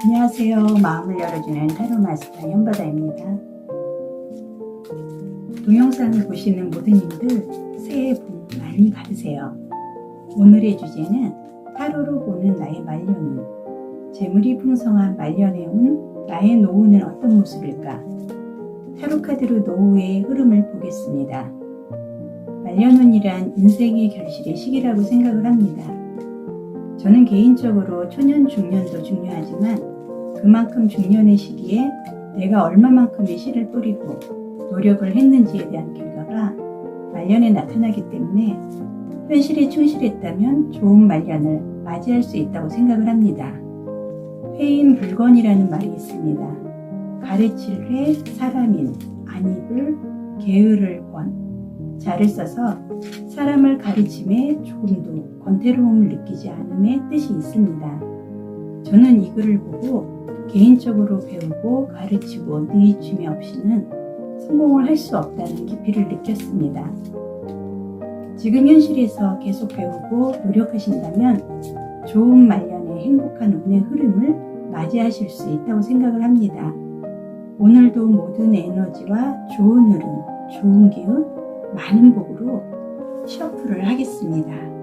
안녕하세요. 마음을 열어주는 타로 마스터 현바다입니다. 동영상을 보시는 모든 님들 새해 복 많이 받으세요. 오늘의 주제는 타로로 보는 나의 말년운, 재물이 풍성한 말년에 온 나의 노후는 어떤 모습일까? 타로 카드로 노후의 흐름을 보겠습니다. 말년운이란 인생의 결실의 시기라고 생각을 합니다. 저는 개인적으로 초년, 중년도 중요하지만 그만큼 중년의 시기에 내가 얼마만큼의 씨를 뿌리고 노력을 했는지에 대한 결과가 말년에 나타나기 때문에 현실에 충실했다면 좋은 말년을 맞이할 수 있다고 생각을 합니다. 회인불건이라는 말이 있습니다. 가르칠 회 사람인, 안입을 게으를 권. 자를 써서 사람을 가르침에 조금도 권태로움을 느끼지 않음의 뜻이 있습니다. 저는 이 글을 보고 개인적으로 배우고 가르치고 느이침이 없이는 성공을 할 수 없다는 깊이를 느꼈습니다. 지금 현실에서 계속 배우고 노력하신다면 좋은 말년의 행복한 운의 흐름을 맞이하실 수 있다고 생각을 합니다. 오늘도 모든 에너지와 좋은 흐름, 좋은 기운, 많은 복으로 셔플을 하겠습니다.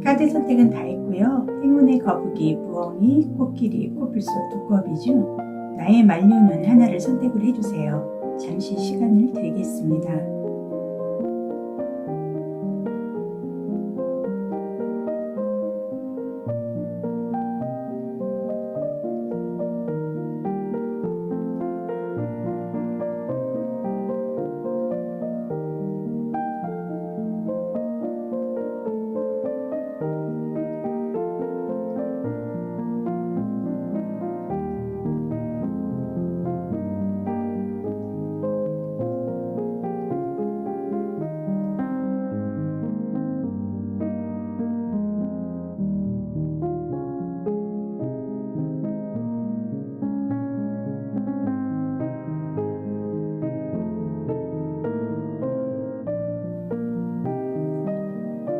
카드 선택은 다 했고요. 행운의 거북이, 부엉이, 코끼리, 코뿔소, 두꺼비 중 나의 만료는 하나를 선택을 해주세요. 잠시 시간을 드리겠습니다.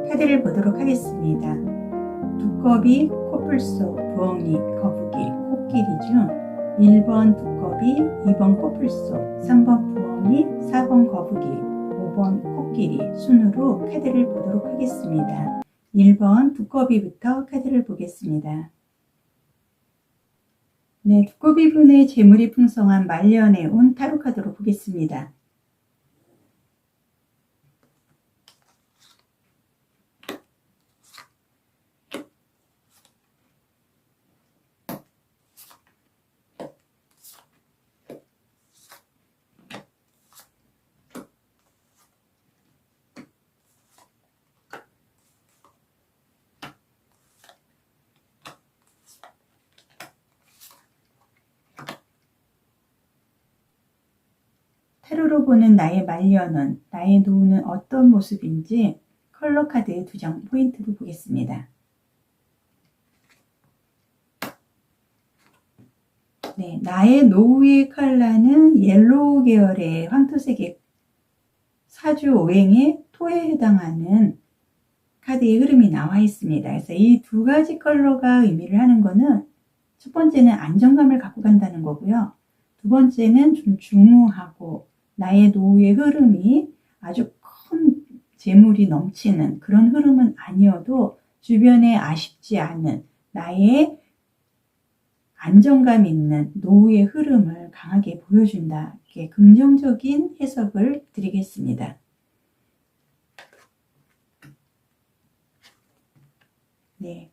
카드를 보도록 하겠습니다. 두꺼비, 코뿔소, 부엉이, 거북이, 코끼리 중 1번 두꺼비, 2번 코뿔소, 3번 부엉이, 4번 거북이, 5번 코끼리 순으로 카드를 보도록 하겠습니다. 1번 두꺼비부터 카드를 보겠습니다. 네, 두꺼비분의 재물이 풍성한 말년에 온 타로 카드로 보겠습니다. 타로로 보는 나의 말년은, 나의 노후는 어떤 모습인지 컬러 카드의 2장 포인트로 보겠습니다. 네, 나의 노후의 컬러는 옐로우 계열의 황토색의 사주 오행의 토에 해당하는 카드의 흐름이 나와 있습니다. 그래서 이 2가지 컬러가 의미를 하는 거는 첫 번째는 안정감을 갖고 간다는 거고요. 두 번째는 좀 중후하고 나의 노후의 흐름이 아주 큰 재물이 넘치는 그런 흐름은 아니어도 주변에 아쉽지 않은 나의 안정감 있는 노후의 흐름을 강하게 보여준다. 이렇게 긍정적인 해석을 드리겠습니다. 네,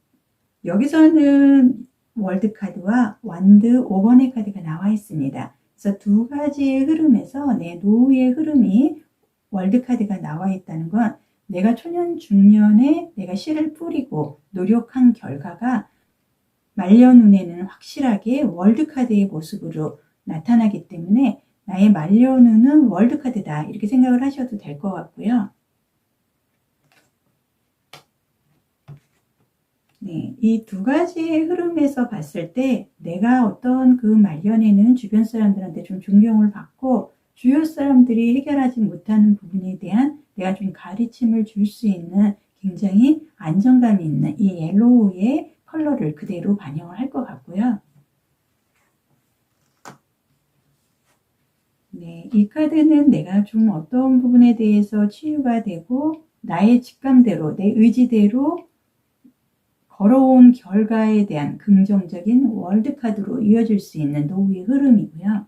여기서는 월드카드와 완드 5번의 카드가 나와 있습니다. 그래서 2가지의 흐름에서 내 노후의 흐름이 월드카드가 나와 있다는 건 내가 초년 중년에 내가 씨를 뿌리고 노력한 결과가 말년 운에는 확실하게 월드카드의 모습으로 나타나기 때문에 나의 말년 운은 월드카드다 이렇게 생각을 하셔도 될 것 같고요. 네, 이 2가지의 흐름에서 봤을 때 내가 어떤 그 말년에는 주변 사람들한테 좀 존경을 받고 주변 사람들이 해결하지 못하는 부분에 대한 내가 좀 가르침을 줄 수 있는 굉장히 안정감 있는 이 옐로우의 컬러를 그대로 반영을 할 것 같고요. 네, 이 카드는 내가 좀 어떤 부분에 대해서 치유가 되고 나의 직감대로 내 의지대로 걸어온 결과에 대한 긍정적인 월드카드로 이어질 수 있는 노후의 흐름이고요.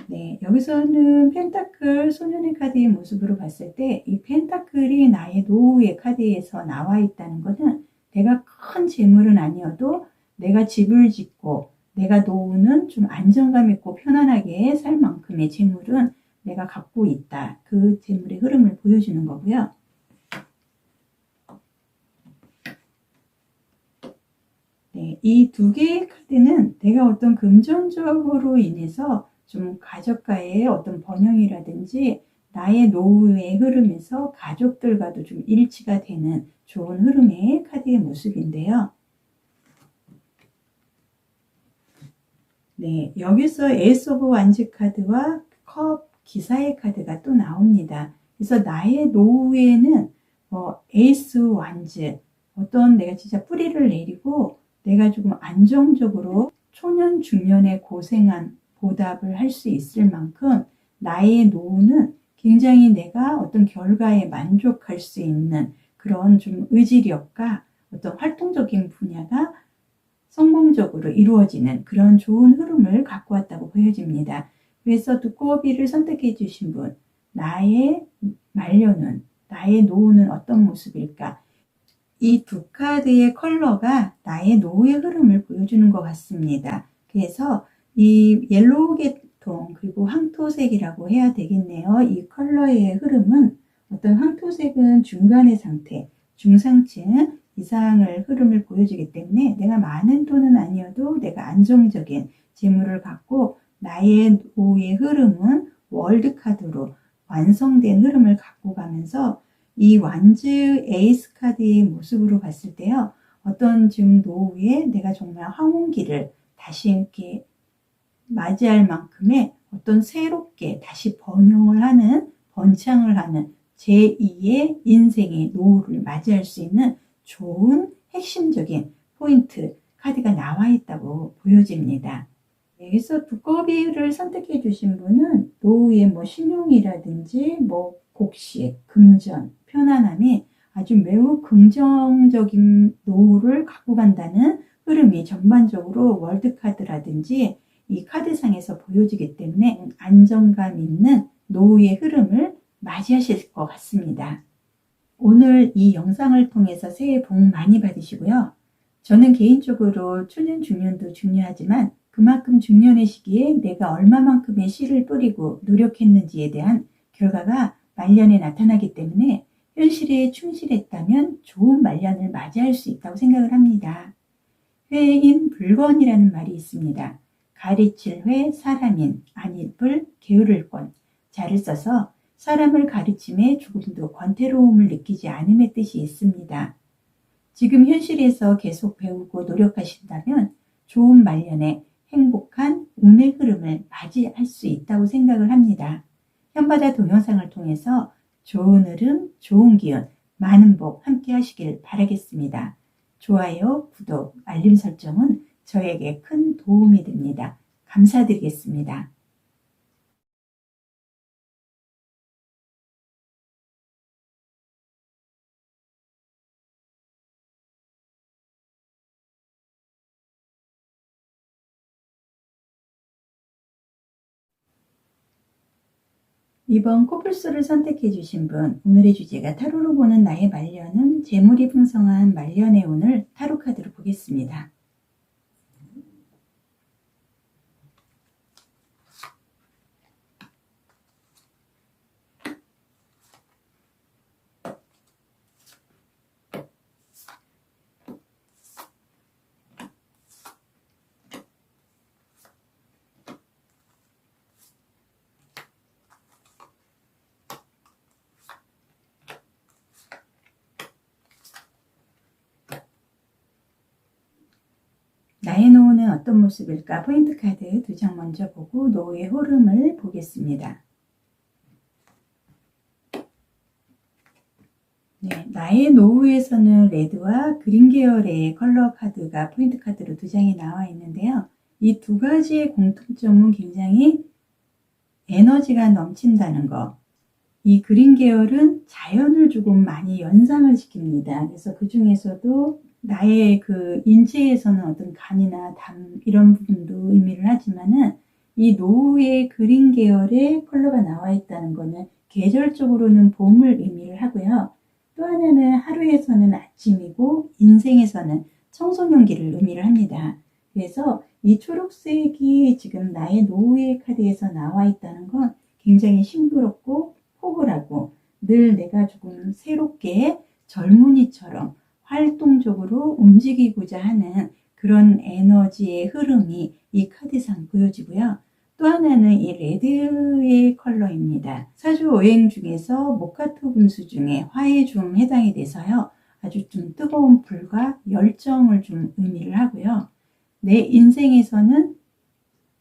네, 여기서는 펜타클 소년의 카드의 모습으로 봤을 때 이 펜타클이 나의 노후의 카드에서 나와 있다는 것은 내가 큰 재물은 아니어도 내가 집을 짓고 내가 노후는 좀 안정감 있고 편안하게 살 만큼의 재물은 내가 갖고 있다. 그 재물의 흐름을 보여주는 거고요. 네, 이 2개의 카드는 내가 어떤 금전적으로 인해서 좀 가족과의 어떤 번영이라든지 나의 노후의 흐름에서 가족들과도 좀 일치가 되는 좋은 흐름의 카드의 모습인데요. 네, 여기서 에이스 오브 완즈 카드와 컵 기사의 카드가 또 나옵니다. 그래서 나의 노후에는 에이스 완즈, 어떤 내가 진짜 뿌리를 내리고 내가 조금 안정적으로 초년 중년에 고생한 보답을 할 수 있을 만큼 나의 노후는 굉장히 내가 어떤 결과에 만족할 수 있는 그런 좀 의지력과 어떤 활동적인 분야가 성공적으로 이루어지는 그런 좋은 흐름을 갖고 왔다고 보여집니다. 그래서 두꺼비를 선택해 주신 분, 나의 말년은, 나의 노후는 어떤 모습일까? 이 두 카드의 컬러가 나의 노후의 흐름을 보여주는 것 같습니다. 그래서 이 옐로우 계통 그리고 황토색이라고 해야 되겠네요. 이 컬러의 흐름은 어떤 황토색은 중간의 상태, 중상층 이상을 흐름을 보여주기 때문에 내가 많은 돈은 아니어도 내가 안정적인 재물을 갖고 나의 노후의 흐름은 월드카드로 완성된 흐름을 갖고 가면서 이 완즈 에이스 카드의 모습으로 봤을 때요. 어떤 지금 노후에 내가 정말 황혼기를 다시 이렇게 맞이할 만큼의 어떤 새롭게 다시 번영을 하는, 번창을 하는 제2의 인생의 노후를 맞이할 수 있는 좋은 핵심적인 포인트 카드가 나와 있다고 보여집니다. 그래서 두꺼비를 선택해 주신 분은 노후의 신용이라든지 곡식, 금전, 편안함이 아주 매우 긍정적인 노후를 갖고 간다는 흐름이 전반적으로 월드카드라든지 이 카드상에서 보여지기 때문에 안정감 있는 노후의 흐름을 맞이하실 것 같습니다. 오늘 이 영상을 통해서 새해 복 많이 받으시고요. 저는 개인적으로 초년, 중년도 중요하지만 그만큼 중년의 시기에 내가 얼마만큼의 씨를 뿌리고 노력했는지에 대한 결과가 말년에 나타나기 때문에 현실에 충실했다면 좋은 말년을 맞이할 수 있다고 생각을 합니다. 회인 불건이라는 말이 있습니다. 가르칠 회 사람인 아니불 게으를 권 자를 써서 사람을 가르침에 조금도 권태로움을 느끼지 않음의 뜻이 있습니다. 지금 현실에서 계속 배우고 노력하신다면 좋은 말년에 행복한 운의 흐름을 맞이할 수 있다고 생각을 합니다. 현바다 동영상을 통해서 좋은 흐름, 좋은 기운, 많은 복 함께 하시길 바라겠습니다. 좋아요, 구독, 알림 설정은 저에게 큰 도움이 됩니다. 감사드리겠습니다. 이번 코뿔소를 선택해 주신 분, 오늘의 주제가 타로로 보는 나의 말년은 재물이 풍성한 말년의 운을 타로 카드로 보겠습니다. 나의 노후는 어떤 모습일까? 포인트 카드 2장 먼저 보고 노후의 흐름을 보겠습니다. 네, 나의 노후에서는 레드와 그린 계열의 컬러 카드가 포인트 카드로 2장이 나와 있는데요. 이 두 가지의 공통점은 굉장히 에너지가 넘친다는 거. 이 그린 계열은 자연을 조금 많이 연상을 시킵니다. 그래서 그 중에서도 나의 그 인체에서는 어떤 간이나 담 이런 부분도 의미를 하지만은 이 노후의 그린 계열의 컬러가 나와 있다는 거는 계절적으로는 봄을 의미를 하고요. 또 하나는 하루에서는 아침이고 인생에서는 청소년기를 의미를 합니다. 그래서 이 초록색이 지금 나의 노후의 카드에서 나와 있다는 건 굉장히 싱그럽고 포근하고 늘 내가 조금 새롭게 젊은이처럼 활동적으로 움직이고자 하는 그런 에너지의 흐름이 이 카드상 보여지고요. 또 하나는 이 레드의 컬러입니다. 사주오행 중에서 모카토 분수 중에 화에 좀 해당이 돼서요. 아주 좀 뜨거운 불과 열정을 좀 의미를 하고요. 내 인생에서는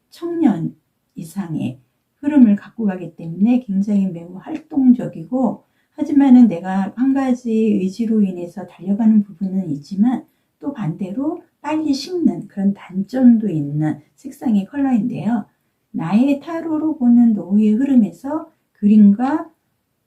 청년 이상의 흐름을 갖고 가기 때문에 굉장히 매우 활동적이고 하지만은 내가 한 가지 의지로 인해서 달려가는 부분은 있지만 또 반대로 빨리 식는 그런 단점도 있는 색상의 컬러인데요. 나의 타로로 보는 노후의 흐름에서 그린과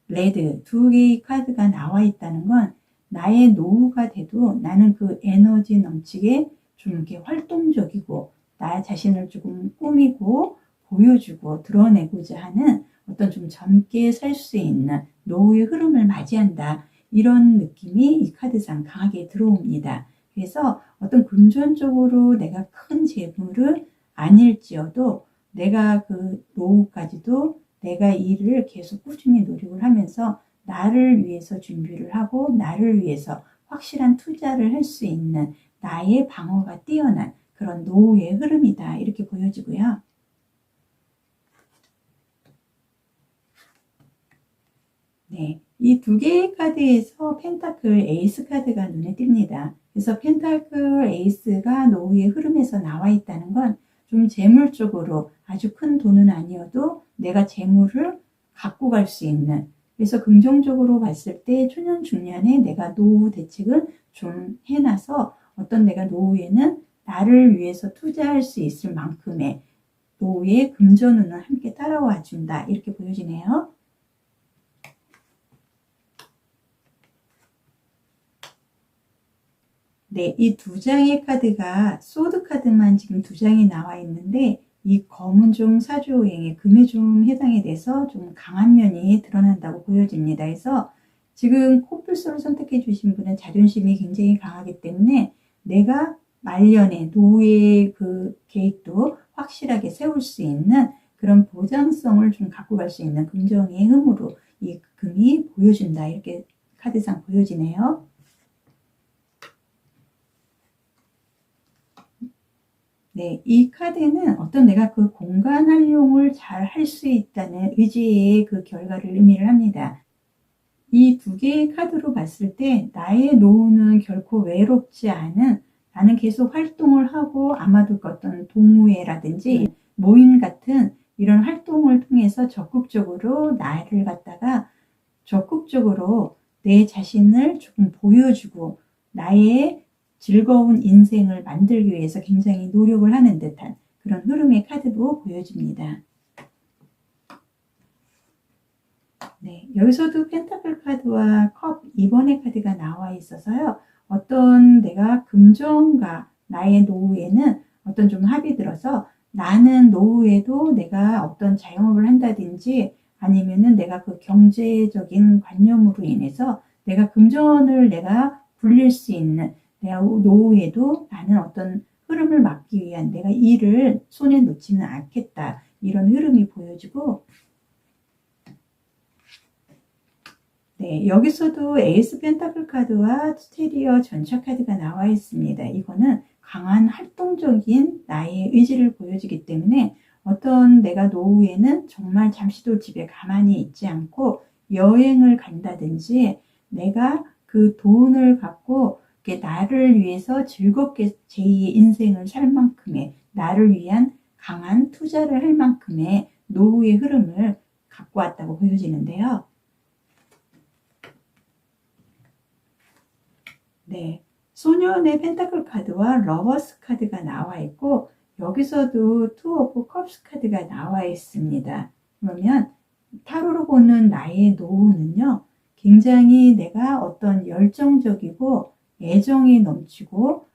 레드 두 개의 카드가 나와 있다는 건 나의 노후가 돼도 나는 그 에너지 넘치게 좀 이렇게 활동적이고 나 자신을 조금 꾸미고 보여주고 드러내고자 하는 어떤 좀 젊게 살 수 있는 노후의 흐름을 맞이한다. 이런 느낌이 이 카드상 강하게 들어옵니다. 그래서 어떤 금전적으로 내가 큰 재물을 아닐지어도 내가 그 노후까지도 내가 일을 계속 꾸준히 노력을 하면서 나를 위해서 준비를 하고 나를 위해서 확실한 투자를 할 수 있는 나의 방어가 뛰어난 그런 노후의 흐름이다. 이렇게 보여지고요. 네, 이 두 개의 카드에서 펜타클 에이스 카드가 눈에 띕니다. 그래서 펜타클 에이스가 노후의 흐름에서 나와 있다는 건 좀 재물적으로 아주 큰 돈은 아니어도 내가 재물을 갖고 갈 수 있는, 그래서 긍정적으로 봤을 때 초년 중년에 내가 노후 대책을 좀 해놔서 어떤 내가 노후에는 나를 위해서 투자할 수 있을 만큼의 노후의 금전운은 함께 따라와 준다. 이렇게 보여지네요. 네, 이 두 장의 카드가 소드 카드만 지금 두 장이 나와 있는데 이 검은 좀 사주오행에 금에 좀 해당이 돼서 좀 강한 면이 드러난다고 보여집니다. 그래서 지금 코뿔소를 선택해 주신 분은 자존심이 굉장히 강하기 때문에 내가 말년에 노후의 그 계획도 확실하게 세울 수 있는 그런 보장성을 좀 갖고 갈 수 있는 긍정의 힘으로 이 금이 보여준다. 이렇게 카드상 보여지네요. 네, 이 카드는 어떤 내가 그 공간 활용을 잘 할 수 있다는 의지의 그 결과를 의미를 합니다. 이 두 개의 카드로 봤을 때 나의 노후는 결코 외롭지 않은, 나는 계속 활동을 하고 아마도 어떤 동호회라든지 모임 같은 이런 활동을 통해서 적극적으로 나를 갖다가 적극적으로 내 자신을 조금 보여주고 나의 즐거운 인생을 만들기 위해서 굉장히 노력을 하는 듯한 그런 흐름의 카드도 보여집니다. 네, 여기서도 펜타클 카드와 컵 2번의 카드가 나와 있어서요. 어떤 내가 금전과 나의 노후에는 어떤 좀 합이 들어서 나는 노후에도 내가 어떤 자영업을 한다든지 아니면은 내가 그 경제적인 관념으로 인해서 내가 금전을 내가 굴릴 수 있는, 내가 노후에도 나는 어떤 흐름을 막기 위한 내가 일을 손에 놓지는 않겠다. 이런 흐름이 보여지고, 네, 여기서도 에이스 펜타클 카드와 스테리어 전차 카드가 나와 있습니다. 이거는 강한 활동적인 나의 의지를 보여주기 때문에 어떤 내가 노후에는 정말 잠시도 집에 가만히 있지 않고 여행을 간다든지 내가 그 돈을 갖고 나를 위해서 즐겁게 제2의 인생을 살 만큼의, 나를 위한 강한 투자를 할 만큼의 노후의 흐름을 갖고 왔다고 보여지는데요. 네, 소년의 펜타클 카드와 러버스 카드가 나와 있고 여기서도 투 오브 컵스 카드가 나와 있습니다. 그러면 타로로 보는 나의 노후는요, 굉장히 내가 어떤 열정적이고 애정이 넘치고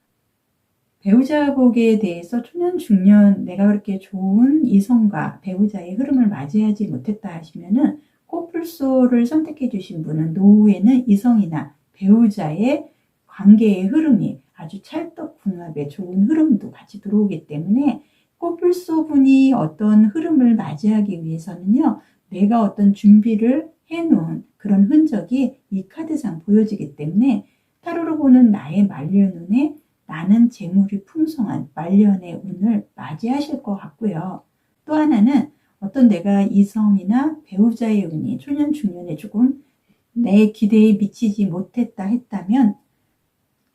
배우자복에 대해서 초년 중년 내가 그렇게 좋은 이성과 배우자의 흐름을 맞이하지 못했다 하시면은 코뿔소를 선택해 주신 분은 노후에는 이성이나 배우자의 관계의 흐름이 아주 찰떡궁합의 좋은 흐름도 같이 들어오기 때문에 코뿔소 분이 어떤 흐름을 맞이하기 위해서는요, 내가 어떤 준비를 해놓은 그런 흔적이 이 카드상 보여지기 때문에 타로로 보는 나의 말년운에 나는 재물이 풍성한 말년의 운을 맞이하실 것 같고요. 또 하나는 어떤 내가 이성이나 배우자의 운이 초년 중년에 조금 내 기대에 미치지 못했다 했다면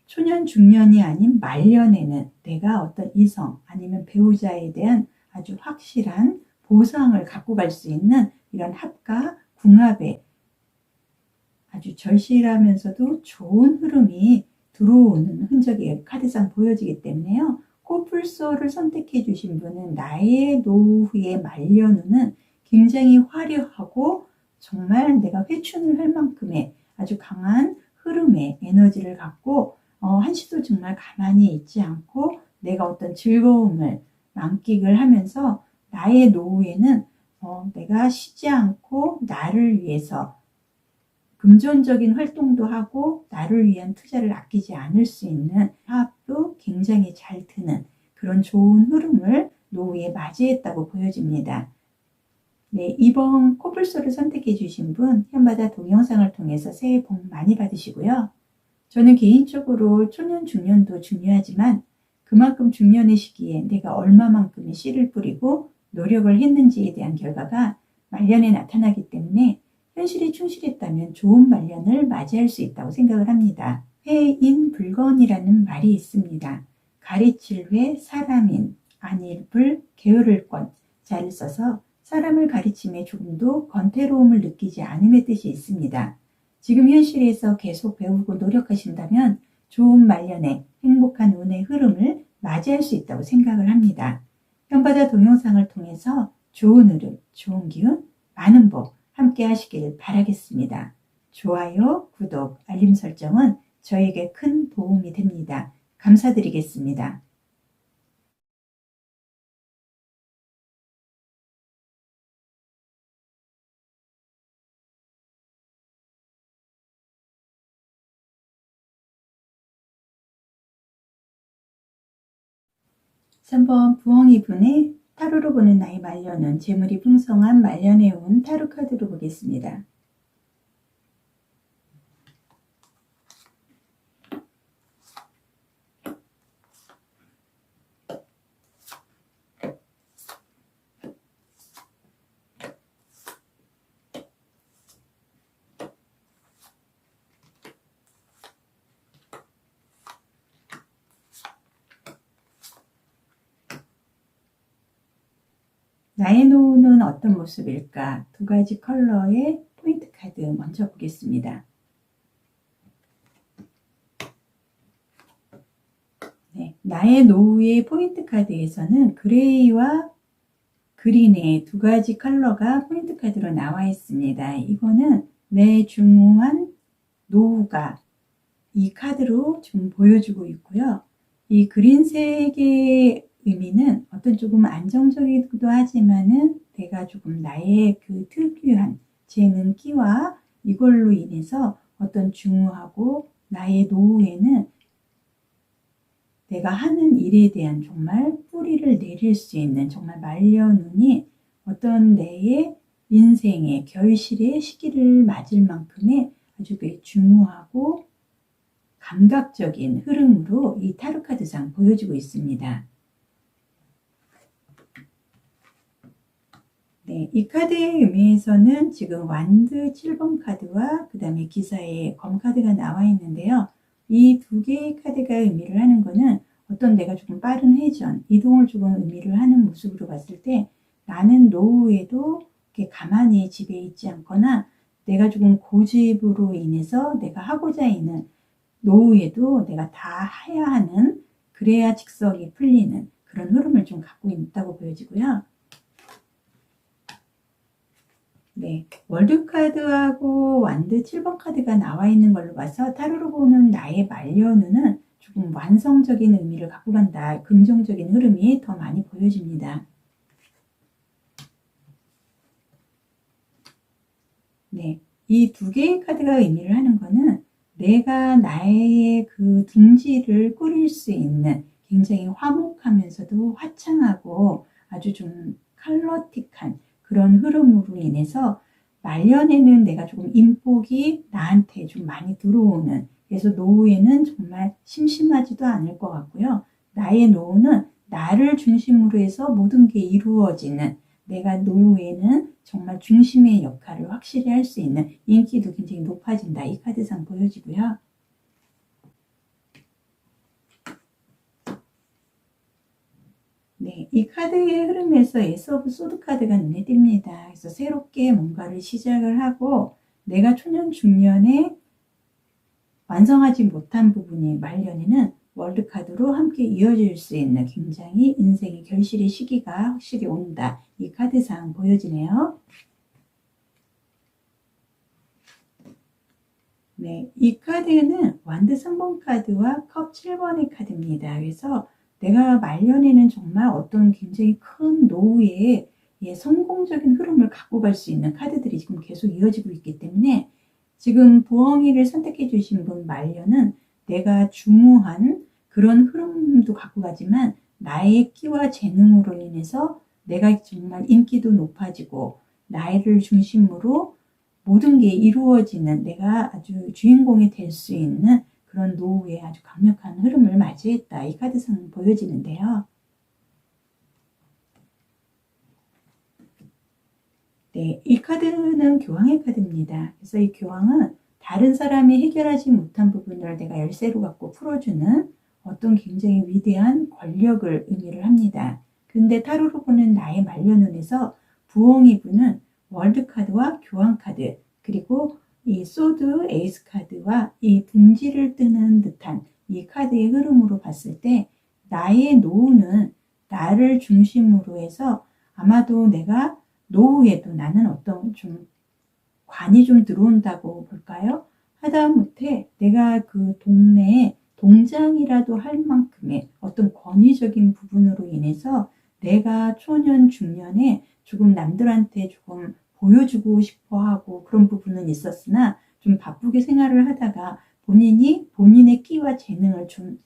초년 중년이 아닌 말년에는 내가 어떤 이성 아니면 배우자에 대한 아주 확실한 보상을 갖고 갈 수 있는 이런 합과 궁합의 아주 절실하면서도 좋은 흐름이 들어오는 흔적이 카드상 보여지기 때문에요. 코뿔소를 선택해 주신 분은 나의 노후의 말년운은 굉장히 화려하고 정말 내가 회춘을 할 만큼의 아주 강한 흐름의 에너지를 갖고 한시도 정말 가만히 있지 않고 내가 어떤 즐거움을 만끽을 하면서 나의 노후에는 내가 쉬지 않고 나를 위해서 금전적인 활동도 하고 나를 위한 투자를 아끼지 않을 수 있는 화합도 굉장히 잘 트는 그런 좋은 흐름을 노후에 맞이했다고 보여집니다. 네, 이번 코뿔소를 선택해 주신 분 현바다 동영상을 통해서 새해 복 많이 받으시고요. 저는 개인적으로 초년 중년도 중요하지만 그만큼 중년의 시기에 내가 얼마만큼의 씨를 뿌리고 노력을 했는지에 대한 결과가 말년에 나타나기 때문에 현실에 충실했다면 좋은 말년을 맞이할 수 있다고 생각을 합니다. 회인불건이라는 말이 있습니다. 가르칠 회 사람인, 안일불 게으를 권 자를 써서 사람을 가르침에 조금도 권태로움을 느끼지 않음의 뜻이 있습니다. 지금 현실에서 계속 배우고 노력하신다면 좋은 말년에 행복한 운의 흐름을 맞이할 수 있다고 생각을 합니다. 현바다 동영상을 통해서 좋은 흐름, 좋은 기운, 많은 복 함께 하시길 바라겠습니다. 좋아요, 구독, 알림 설정은 저에게 큰 도움이 됩니다. 감사드리겠습니다. 3번 부엉이 분의 타로로 보는 나의 말년은 재물이 풍성한 말년에 온 타로 카드로 보겠습니다. 나의 노후는 어떤 모습일까? 두 가지 컬러의 포인트 카드 먼저 보겠습니다. 네, 나의 노후의 포인트 카드에서는 그레이와 그린의 두 가지 컬러가 포인트 카드로 나와 있습니다. 이거는 내 중후한 노후가 이 카드로 좀 보여주고 있고요. 이 그린색의 의미는 어떤 조금 안정적이기도 하지만은 내가 조금 나의 그 특유한 재능기와 이걸로 인해서 어떤 중후하고 나의 노후에는 내가 하는 일에 대한 정말 뿌리를 내릴 수 있는 정말 말년운이 어떤 내의 인생의 결실의 시기를 맞을 만큼의 아주 중후하고 감각적인 흐름으로 이 타로카드상 보여주고 있습니다. 네, 이 카드의 의미에서는 지금 완드 7번 카드와 그 다음에 기사의 검 카드가 나와 있는데요. 이 두 개의 카드가 의미를 하는 거는 어떤 내가 조금 빠른 회전, 이동을 조금 의미를 하는 모습으로 봤을 때 나는 노후에도 이렇게 가만히 집에 있지 않거나 내가 조금 고집으로 인해서 내가 하고자 있는 노후에도 내가 다 해야 하는 그래야 직성이 풀리는 그런 흐름을 좀 갖고 있다고 보여지고요. 네, 월드카드하고 완드 7번 카드가 나와 있는 걸로 봐서 타로로 보는 나의 말년운은 조금 완성적인 의미를 갖고 간다. 긍정적인 흐름이 더 많이 보여집니다. 네, 이 두 개의 카드가 의미를 하는 거는 내가 나의 그 둥지를 꾸릴 수 있는 굉장히 화목하면서도 화창하고 아주 좀 컬러틱한 그런 흐름으로 인해서 말년에는 내가 조금 인복이 나한테 좀 많이 들어오는, 그래서 노후에는 정말 심심하지도 않을 것 같고요. 나의 노후는 나를 중심으로 해서 모든 게 이루어지는, 내가 노후에는 정말 중심의 역할을 확실히 할 수 있는 인기도 굉장히 높아진다. 이 카드상 보여지고요. 네, 이 카드의 흐름에서 에이스 오브 소드 카드가 눈에 띕니다. 그래서 새롭게 뭔가를 시작을 하고 내가 초년 중년에 완성하지 못한 부분이 말년에는 월드 카드로 함께 이어질 수 있는 굉장히 인생의 결실의 시기가 확실히 온다. 이 카드상 보여지네요. 네, 이 카드는 완드 3번 카드와 컵 7번의 카드입니다. 그래서 내가 말년에는 정말 어떤 굉장히 큰 노후의 성공적인 흐름을 갖고 갈 수 있는 카드들이 지금 계속 이어지고 있기 때문에 지금 부엉이를 선택해 주신 분 말년은 내가 중후한 그런 흐름도 갖고 가지만 나의 끼와 재능으로 인해서 내가 정말 인기도 높아지고 나를 중심으로 모든 게 이루어지는 내가 아주 주인공이 될 수 있는 그런 노후의 아주 강력한 흐름을 맞이했다. 이 카드상은 보여지는데요. 네, 이 카드는 교황의 카드입니다. 그래서 이 교황은 다른 사람이 해결하지 못한 부분을 내가 열쇠로 갖고 풀어주는 어떤 굉장히 위대한 권력을 의미를 합니다. 근데 타로로 보는 나의 말년운에서 부엉이 분은 월드 카드와 교황 카드, 그리고 이 소드 에이스 카드와 이 둥지를 뜨는 듯한 이 카드의 흐름으로 봤을 때 나의 노후는 나를 중심으로 해서 아마도 내가 노후에도 나는 어떤 좀 관이 좀 들어온다고 볼까요? 하다못해 내가 그 동네에 동장이라도 할 만큼의 어떤 권위적인 부분으로 인해서 내가 초년 중년에 조금 남들한테 조금 보여주고 싶어 하고 그런 부분은 있었으나 좀 바쁘게 생활을 하다가 본인이 본인의 끼와 재능을 좀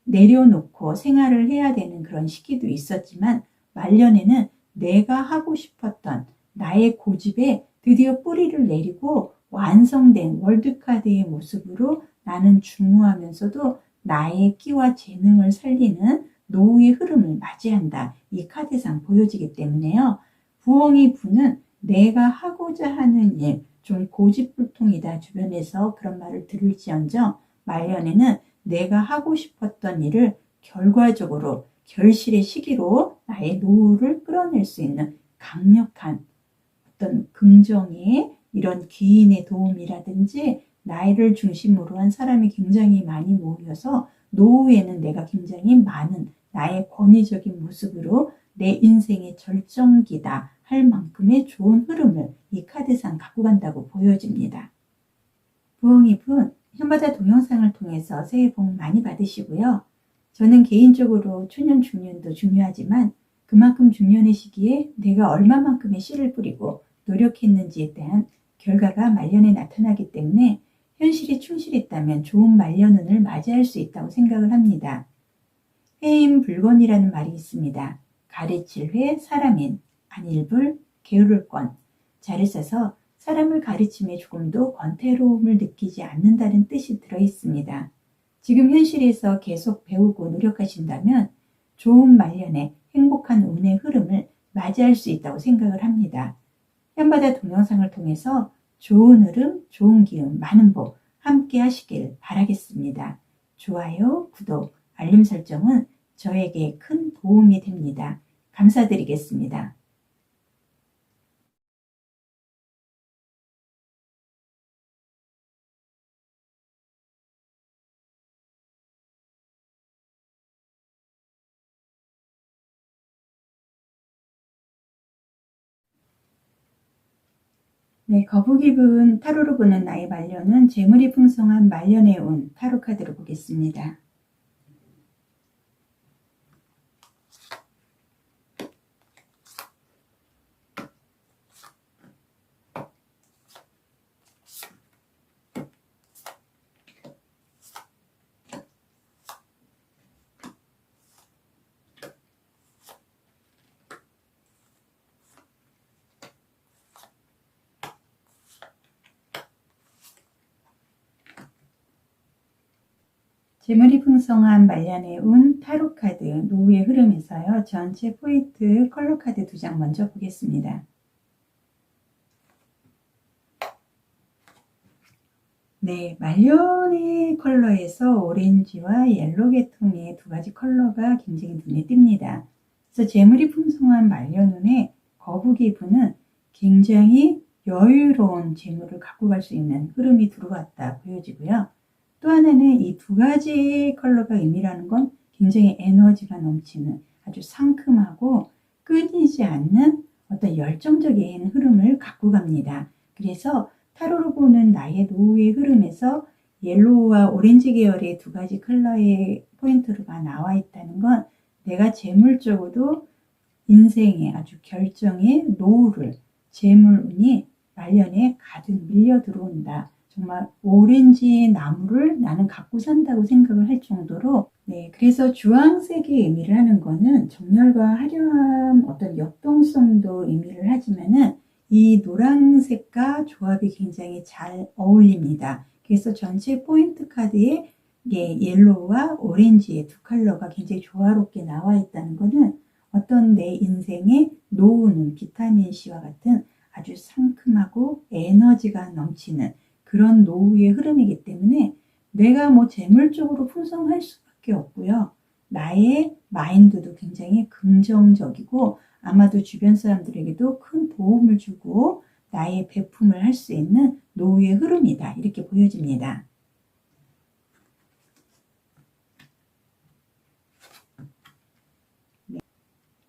내려놓고 생활을 해야 되는 그런 시기도 있었지만 말년에는 내가 하고 싶었던 나의 고집에 드디어 뿌리를 내리고 완성된 월드카드의 모습으로 나는 중후하면서도 나의 끼와 재능을 살리는 노후의 흐름을 맞이한다. 이 카드상 보여지기 때문에요. 부엉이 분은 내가 하고자 하는 일, 좀 고집불통이다. 주변에서 그런 말을 들을지언정 말년에는 내가 하고 싶었던 일을 결과적으로 결실의 시기로 나의 노후를 끌어낼 수 있는 강력한 어떤 긍정의 이런 귀인의 도움이라든지 나이를 중심으로 한 사람이 굉장히 많이 모여서 노후에는 내가 굉장히 많은 나의 권위적인 모습으로 내 인생의 절정기다 할 만큼의 좋은 흐름을 이 카드상 갖고 간다고 보여집니다. 부엉이분 현바다 동영상을 통해서 새해 복 많이 받으시고요. 저는 개인적으로 초년 중년도 중요하지만 그만큼 중년의 시기에 내가 얼마만큼의 씨를 뿌리고 노력했는지에 대한 결과가 말년에 나타나기 때문에 현실이 충실했다면 좋은 말년운을 맞이할 수 있다고 생각을 합니다. 해임불건이라는 말이 있습니다. 가르칠 회 사람인, 안일불 게으를권. 자를 써서 사람을 가르침에 조금도 권태로움을 느끼지 않는다는 뜻이 들어있습니다. 지금 현실에서 계속 배우고 노력하신다면 좋은 말년에 행복한 운의 흐름을 맞이할 수 있다고 생각을 합니다. 현바다 동영상을 통해서 좋은 흐름, 좋은 기운, 많은 복 함께 하시길 바라겠습니다. 좋아요, 구독, 알림 설정은 저에게 큰 도움이 됩니다. 감사드리겠습니다. 네, 거북이분 타로로 보는 나의 말년은 재물이 풍성한 말년의 운 타로 카드로 보겠습니다. 재물이 풍성한 말년의 운 타로 카드 노후의 흐름에서요. 전체 포인트 컬러 카드 2장 먼저 보겠습니다. 네, 말년의 컬러에서 오렌지와 옐로 계통의 두 가지 컬러가 굉장히 눈에 띕니다. 그래서 재물이 풍성한 말년운에 거북이 분은 굉장히 여유로운 재물을 갖고 갈 수 있는 흐름이 들어왔다 보여지고요. 또 하나는 이 두 가지의 컬러가 의미라는 건 굉장히 에너지가 넘치는 아주 상큼하고 끊이지 않는 어떤 열정적인 흐름을 갖고 갑니다. 그래서 타로로 보는 나의 노후의 흐름에서 옐로우와 오렌지 계열의 두 가지 컬러의 포인트가 나와 있다는 건 내가 재물적으로도 인생의 아주 결정의 노후를 재물운이 말년에 가득 밀려 들어온다. 정말 오렌지 나무를 나는 갖고 산다고 생각을 할 정도로 그래서 주황색의 의미를 하는 거는 정열과 화려함 어떤 역동성도 의미를 하지만은 이 노란색과 조합이 굉장히 잘 어울립니다. 그래서 전체 포인트 카드에 옐로우와 오렌지의 두 컬러가 굉장히 조화롭게 나와 있다는 것은 어떤 내 인생의 노후는 비타민C와 같은 아주 상큼하고 에너지가 넘치는 그런 노후의 흐름이기 때문에 내가 뭐 재물적으로 풍성할 수밖에 없고요. 나의 마인드도 굉장히 긍정적이고 아마도 주변 사람들에게도 큰 도움을 주고 나의 배품을 할 수 있는 노후의 흐름이다. 이렇게 보여집니다.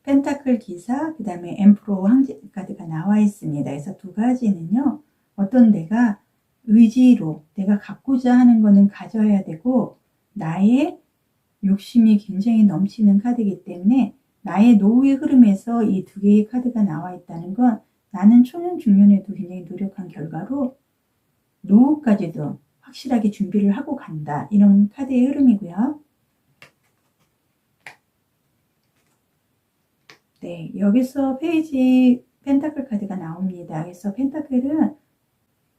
펜타클 기사, 그 다음에 엠프로 황제 카드가 나와 있습니다. 그래서 두 가지는요. 어떤 내가 의지로 내가 갖고자 하는 거는 가져야 되고 나의 욕심이 굉장히 넘치는 카드이기 때문에 나의 노후의 흐름에서 이 두 개의 카드가 나와 있다는 건 나는 초년 중년에도 굉장히 노력한 결과로 노후까지도 확실하게 준비를 하고 간다. 이런 카드의 흐름이고요. 여기서 페이지 펜타클 카드가 나옵니다. 그래서 펜타클은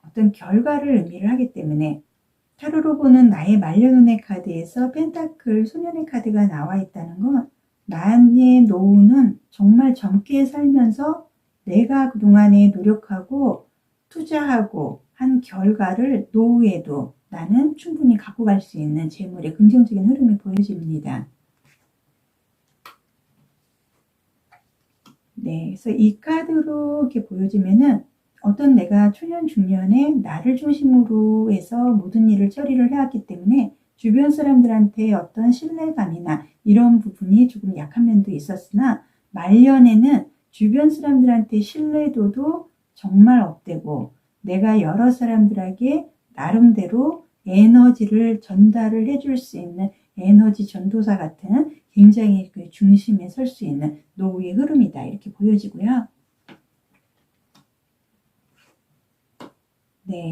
어떤 결과를 의미를 하기 때문에 타로로 보는 나의 말년운의 카드에서 펜타클 소년의 카드가 나와 있다는 건 나의 노후는 정말 젊게 살면서 내가 그동안에 노력하고 투자하고 한 결과를 노후에도 나는 충분히 갖고 갈 수 있는 재물의 긍정적인 흐름이 보여집니다. 그래서 이 카드로 이렇게 보여지면은 어떤 내가 초년 중년에 나를 중심으로 해서 모든 일을 처리를 해왔기 때문에 주변 사람들한테 어떤 신뢰감이나 이런 부분이 조금 약한 면도 있었으나 말년에는 주변 사람들한테 신뢰도도 정말 업되고 내가 여러 사람들에게 나름대로 에너지를 전달을 해줄 수 있는 에너지 전도사 같은 굉장히 그 중심에 설 수 있는 노후의 흐름이다. 이렇게 보여지고요.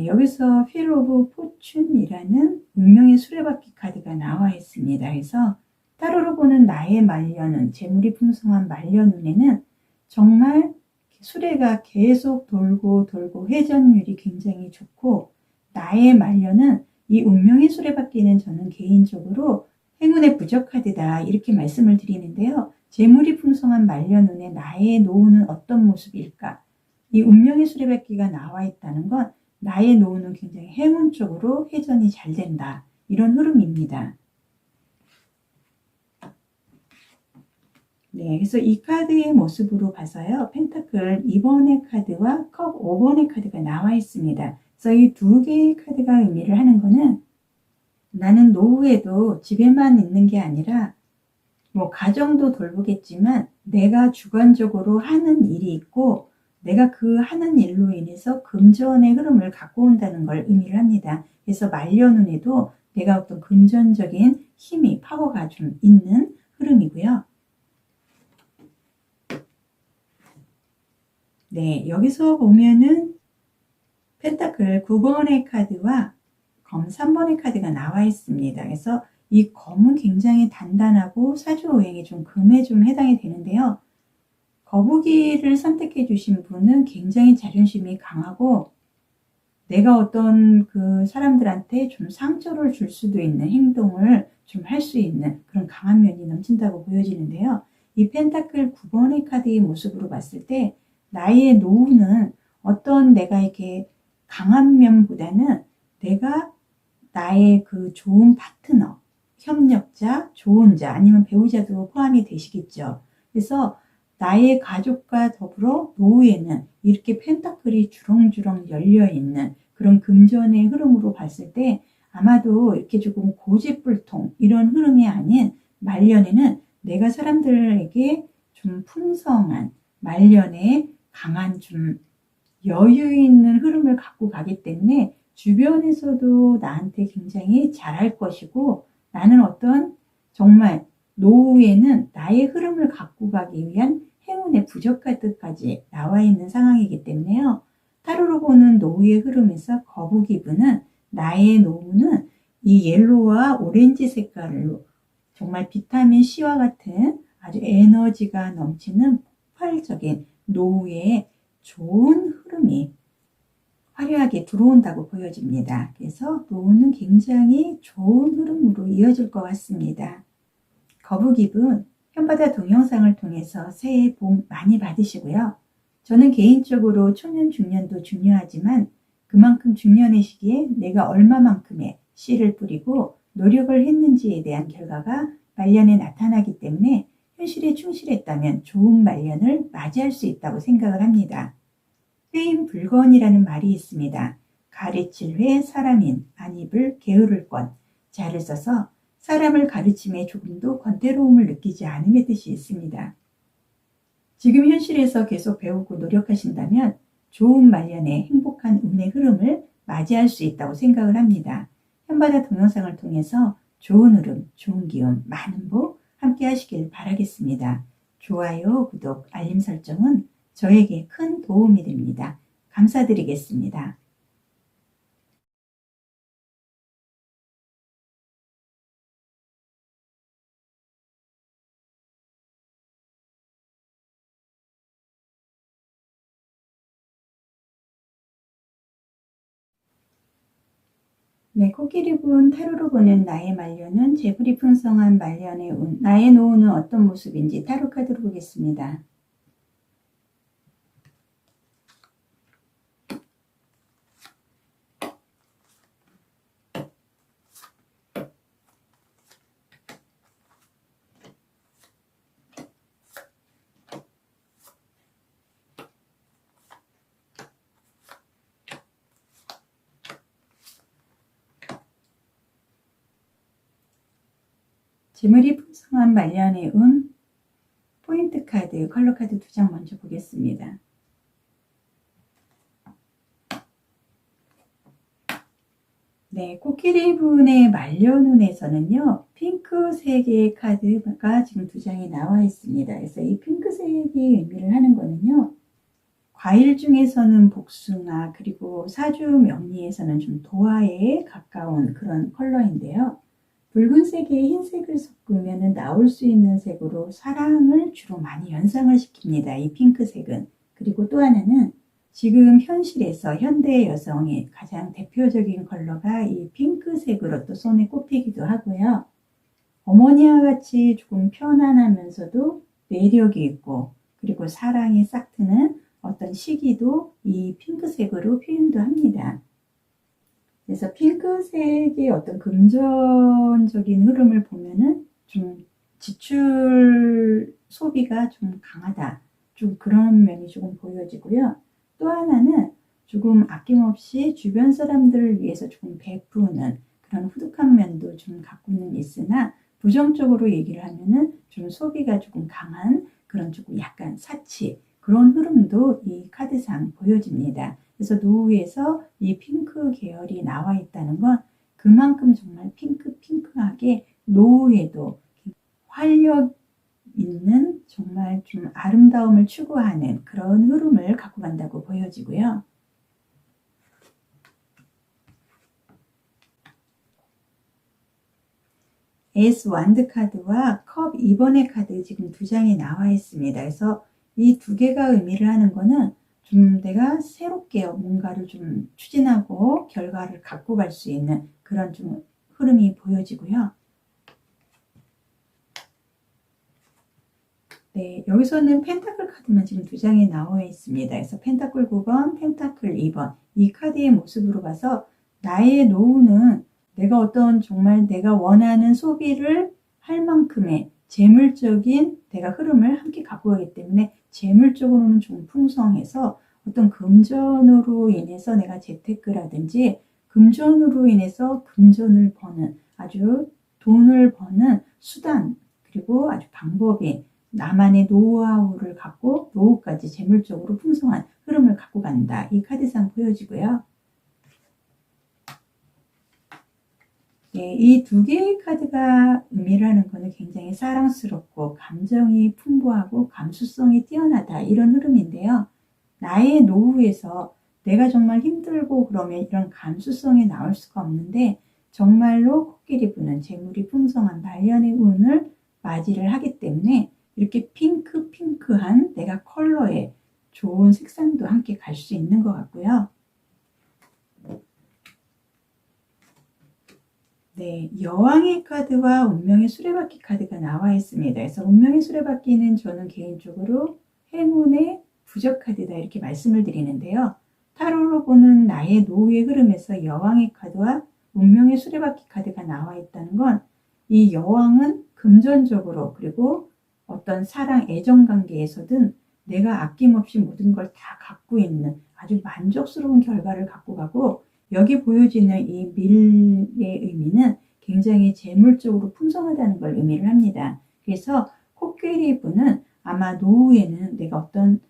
여기서 휠 오브 포춘이라는 운명의 수레바퀴 카드가 나와 있습니다. 그래서 타로로 보는 나의 말년은 재물이 풍성한 말년운에는 정말 수레가 계속 돌고 돌고 회전율이 굉장히 좋고 나의 말년은 이 운명의 수레바퀴는 저는 개인적으로 행운의 부적 카드다 이렇게 말씀을 드리는데요. 재물이 풍성한 말년운에 나의 노후는 어떤 모습일까? 이 운명의 수레바퀴가 나와 있다는 건 나의 노후는 굉장히 행운 쪽으로 회전이 잘 된다. 이런 흐름입니다. 그래서 이 카드의 모습으로 봐서요. 펜타클 2번의 카드와 컵 5번의 카드가 나와 있습니다. 그래서 이 두 개의 카드가 의미를 하는 거는 나는 노후에도 집에만 있는 게 아니라 뭐 가정도 돌보겠지만 내가 주관적으로 하는 일이 있고 내가 그 하는 일로 인해서 금전의 흐름을 갖고 온다는 걸 의미를 합니다. 그래서 말년운에도 내가 어떤 금전적인 힘이 파워가 좀 있는 흐름이고요. 여기서 보면은 펜타클 9번의 카드와 검 3번의 카드가 나와 있습니다. 그래서 이 검은 굉장히 단단하고 사주오행이 좀 금에 좀 해당이 되는데요. 거북이를 선택해 주신 분은 굉장히 자존심이 강하고 내가 어떤 그 사람들한테 좀 상처를 줄 수도 있는 행동을 좀 할 수 있는 그런 강한 면이 넘친다고 보여지는데요. 이 펜타클 9번의 카드의 모습으로 봤을 때 나의 노후는 어떤 내가 이렇게 강한 면보다는 내가 나의 그 좋은 파트너, 협력자, 조언자 아니면 배우자도 포함이 되시겠죠. 그래서 나의 가족과 더불어 노후에는 이렇게 펜타클이 주렁주렁 열려있는 그런 금전의 흐름으로 봤을 때 아마도 이렇게 조금 고집불통 이런 흐름이 아닌 말년에는 내가 사람들에게 좀 풍성한 말년에 강한 좀 여유 있는 흐름을 갖고 가기 때문에 주변에서도 나한테 굉장히 잘할 것이고, 나는 어떤 정말 노후에는 나의 흐름을 갖고 가기 위한 행운의 부적 카드까지 나와 있는 상황이기 때문에요. 타로로 보는 노후의 흐름에서 거북 기분은 나의 노후는 이 옐로우와 오렌지 색깔로 정말 비타민 C와 같은 아주 에너지가 넘치는 폭발적인 노후의 좋은 흐름이 화려하게 들어온다고 보여집니다. 그래서 노후는 굉장히 좋은 흐름으로 이어질 것 같습니다. 거북이분, 현바다 동영상을 통해서 새해 복 많이 받으시고요. 저는 개인적으로 초년, 중년도 중요하지만 그만큼 중년의 시기에 내가 얼마만큼의 씨를 뿌리고 노력을 했는지에 대한 결과가 말년에 나타나기 때문에 현실에 충실했다면 좋은 말년을 맞이할 수 있다고 생각을 합니다. 회인 불건이라는 말이 있습니다. 가르칠 회 사람인 안 입을 게으를 권. 자를 써서 사람을 가르침에 조금도 권태로움을 느끼지 않음의 뜻이 있습니다. 지금 현실에서 계속 배우고 노력하신다면 좋은 말년에 행복한 운의 흐름을 맞이할 수 있다고 생각을 합니다. 현바다 동영상을 통해서 좋은 흐름, 좋은 기운, 많은 복 함께 하시길 바라겠습니다. 좋아요, 구독, 알림 설정은 저에게 큰 도움이 됩니다. 감사드리겠습니다. 네, 코끼리분 타로로 보는 나의 말년은 재물이 풍성한 말년의 운, 나의 노후는 어떤 모습인지 타로 카드로 보겠습니다. 재물이 풍성한 말년의 운, 포인트 카드, 컬러 카드 2장 먼저 보겠습니다. 네, 코끼리 분의 말년운에서는요, 핑크색의 카드가 지금 2장이 나와 있습니다. 그래서 이 핑크색이 의미를 하는 거는요, 과일 중에서는 복숭아, 그리고 사주 명리에서는 좀 도화에 가까운 그런 컬러인데요. 붉은색에 흰색을 섞으면 나올 수 있는 색으로 사랑을 주로 많이 연상을 시킵니다. 이 핑크색은. 그리고 또 하나는 지금 현실에서 현대 여성의 가장 대표적인 컬러가 이 핑크색으로 또 손에 꼽히기도 하고요. 어머니와 같이 조금 편안하면서도 매력이 있고, 그리고 사랑이 싹 트는 어떤 시기도 이 핑크색으로 표현도 합니다. 그래서 핑크색의 어떤 금전적인 흐름을 보면은 좀 지출 소비가 좀 강하다. 좀 그런 면이 조금 보여지고요. 또 하나는 조금 아낌없이 주변 사람들을 위해서 조금 베푸는 그런 후득한 면도 좀 갖고는 있으나, 부정적으로 얘기를 하면은 좀 소비가 조금 강한 그런 조금 약간 사치, 그런 흐름도 이 카드상 보여집니다. 그래서 노후에서 이 핑크 계열이 나와 있다는 건 그만큼 정말 핑크하게 노후에도 활력 있는 정말 좀 아름다움을 추구하는 그런 흐름을 갖고 간다고 보여지고요. 에이스 완드 카드와 컵 2번의 카드 지금 2장이 나와 있습니다. 그래서 이 2개가 의미를 하는 거는 좀 내가 새롭게 뭔가를 좀 추진하고 결과를 갖고 갈 수 있는 그런 좀 흐름이 보여지고요. 네, 여기서는 펜타클 카드만 지금 2장이 나와 있습니다. 그래서 펜타클 9번, 펜타클 2번 이 카드의 모습으로 봐서 나의 노후는 내가 어떤 정말 내가 원하는 소비를 할 만큼의 재물적인 내가 흐름을 함께 갖고 가기 때문에 재물적으로는 좀 풍성해서 어떤 금전으로 인해서 내가 재테크라든지 금전으로 인해서 금전을 버는 아주 돈을 버는 수단, 그리고 아주 방법이 나만의 노하우를 갖고 노후까지 재물적으로 풍성한 흐름을 갖고 간다. 이 카드상 보여지고요. 네, 이 두 개의 카드가 의미를 하는 것은 굉장히 사랑스럽고 감정이 풍부하고 감수성이 뛰어나다 이런 흐름인데요. 나의 노후에서 내가 정말 힘들고 그러면 이런 감수성이 나올 수가 없는데 정말로 코끼리 부는 재물이 풍성한 말년의 운을 맞이를 하기 때문에 이렇게 핑크한 내가 컬러의 좋은 색상도 함께 갈 수 있는 것 같고요. 네, 여왕의 카드와 운명의 수레바퀴 카드가 나와 있습니다. 그래서 운명의 수레바퀴는 저는 개인적으로 행운의 부적 카드다 이렇게 말씀을 드리는데요. 타로로 보는 나의 노후의 흐름에서 여왕의 카드와 운명의 수레바퀴 카드가 나와 있다는 건 이 여왕은 금전적으로 그리고 어떤 사랑 애정 관계에서든 내가 아낌없이 모든 걸 다 갖고 있는 아주 만족스러운 결과를 갖고 가고 여기 보여지는 이 밀의 의미는 굉장히 재물적으로 풍성하다는 걸 의미를 합니다. 그래서 코끼리 분은 아마 노후에는 내가 어떤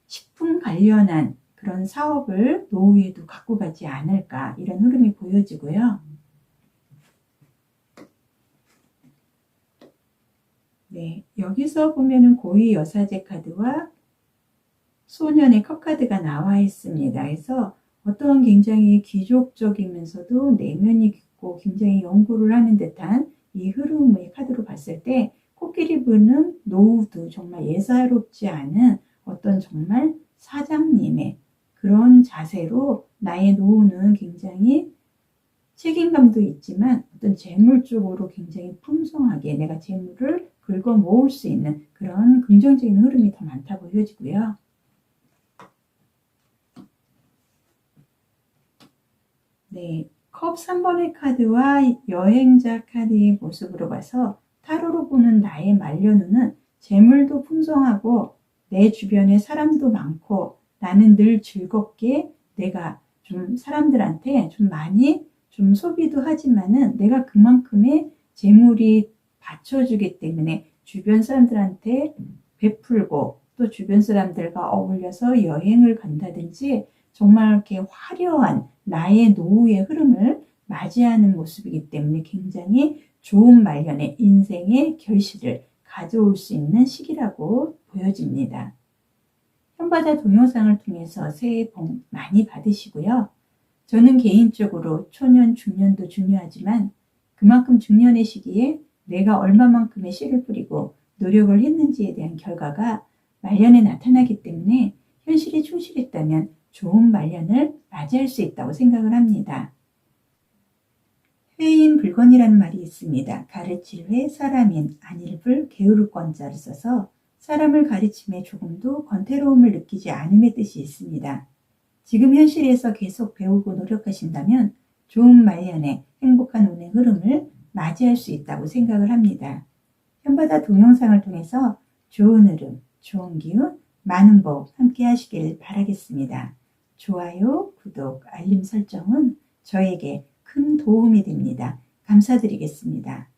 식품 관련한 그런 사업을 노후에도 갖고 가지 않을까 이런 흐름이 보여지고요. 네, 여기서 보면은 고위 여사제 카드와 소년의 컵 카드가 나와 있습니다. 그래서 어떤 굉장히 귀족적이면서도 내면이 깊고 굉장히 연구를 하는 듯한 이 흐름의 카드로 봤을 때 코끼리 분은 노후도 정말 예사롭지 않은 어떤 정말 사장님의 그런 자세로 나의 노후는 굉장히 책임감도 있지만 어떤 재물적으로 굉장히 풍성하게 내가 재물을 긁어 모을 수 있는 그런 긍정적인 흐름이 더 많다고 보여지고요. 네, 컵 3번의 카드와 여행자 카드의 모습으로 봐서 타로로 보는 나의 말년운은 재물도 풍성하고 내 주변에 사람도 많고 나는 늘 즐겁게 내가 좀 사람들한테 좀 많이 좀 소비도 하지만은 내가 그만큼의 재물이 받쳐주기 때문에 주변 사람들한테 베풀고 또 주변 사람들과 어울려서 여행을 간다든지 정말 이렇게 화려한 나의 노후의 흐름을 맞이하는 모습이기 때문에 굉장히 좋은 말년의 인생의 결실을 가져올 수 있는 시기라고 보여집니다. 현바다 동영상을 통해서 새해 복 많이 받으시고요. 저는 개인적으로 초년, 중년도 중요하지만 그만큼 중년의 시기에 내가 얼마만큼의 씨를 뿌리고 노력을 했는지에 대한 결과가 말년에 나타나기 때문에 현실에 충실했다면 좋은 말년을 맞이할 수 있다고 생각을 합니다. 회인 불건이라는 말이 있습니다. 가르칠 회 사람인 안일불 게으르권자를 써서 사람을 가르침에 조금도 권태로움을 느끼지 않음의 뜻이 있습니다. 지금 현실에서 계속 배우고 노력하신다면 좋은 말년에 행복한 운의 흐름을 맞이할 수 있다고 생각을 합니다. 현바다 동영상을 통해서 좋은 흐름, 좋은 기운, 많은 복 함께 하시길 바라겠습니다. 좋아요, 구독, 알림 설정은 저에게 큰 도움이 됩니다. 감사드리겠습니다.